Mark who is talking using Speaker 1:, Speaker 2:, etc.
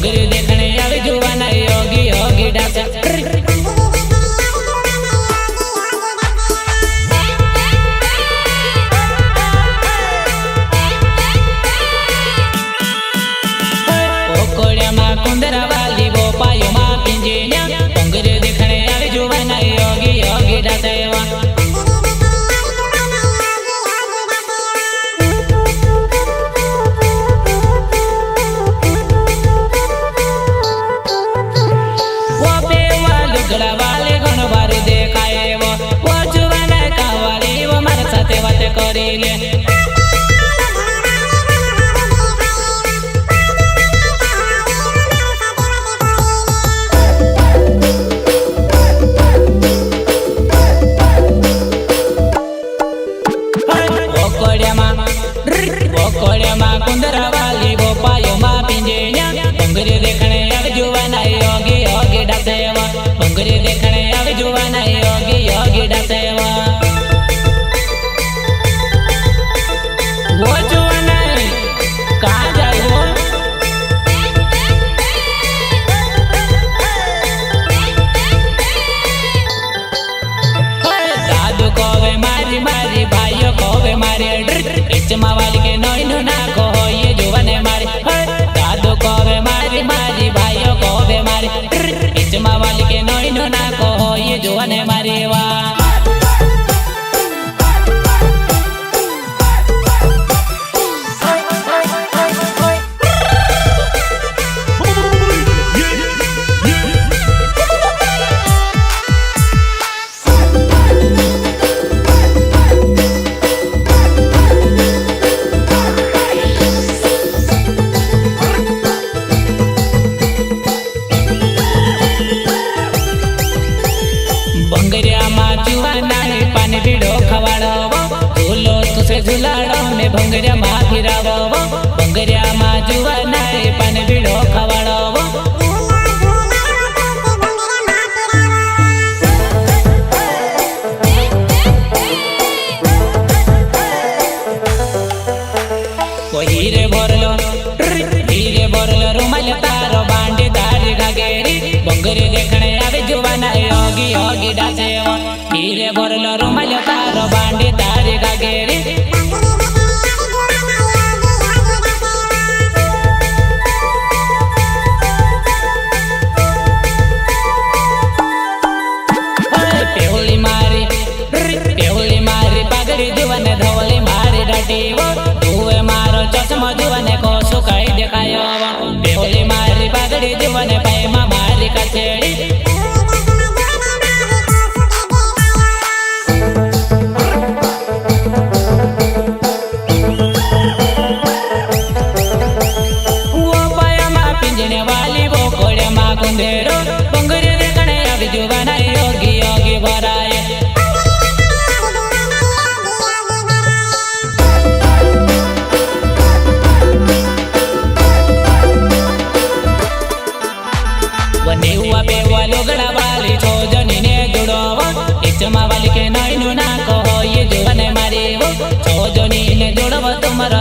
Speaker 1: બંગરી દેખણે આવી જોવાના યોગી યોગી ડાસે ઓકોડિયામાં કુંદરા વાલી બોપાયોમાં પિંજેન્યા બંગરી દેખણે આવી જોવાના યોગી યોગી ડાસે ઓકોડિયામાં કુંદરા વાલી બોપાયોમાં પિંજેન્યા બંગરી દેખણે આવી જોવાના યોગી યોગી ડાસે બંગરી દેખણે આવી જોવાના યોગી યોગી ડાસે वो जोवाना कहाँ जाए वो दादू कोवे मारी मारी भाइयों कोवे मारी इचमा वाली के नोइनो ना को ये जोवाने मारी दादू कोवे मारी मारी भाइयों कोवे मारी इचमा वाली के नोइनो ना को ये जोवाने मारी वाह पानी भीड़ो खवाड़ो झूलो तुसे झूलाड़ो ने भंगरिया माँ फिरावो भंगरिया माँ जुआना पानी भीड़ो खवाड़ो हीरे भरलो रुमाल तारो बांडी तारी घागेरी भंगरी देखने आवे जुवाना योगी योगी डासे हीरे भरलो रुमाल तारो बांडी तारी घागेरी पेहुली मारी पगड़ी जुवने धवली मारी डाटी तुवे मारो चश्मो जुवने को सुकाई देखायो पेहुली मारी पगड़ी जुवने पैमा मारी कचेड़ी वो पायमा पिंजने वाली वो कोड़ियामा कुंदेरो बंगरी देखने अभी जुवना योगी योगी भराए वनेवा बेवा लोगड़ा वाली छोजनी ने जुड़ो इचमा वाली के नैनु ना को ये जुवने मारी वो छोजनी ने जुड़ो तुम्हारा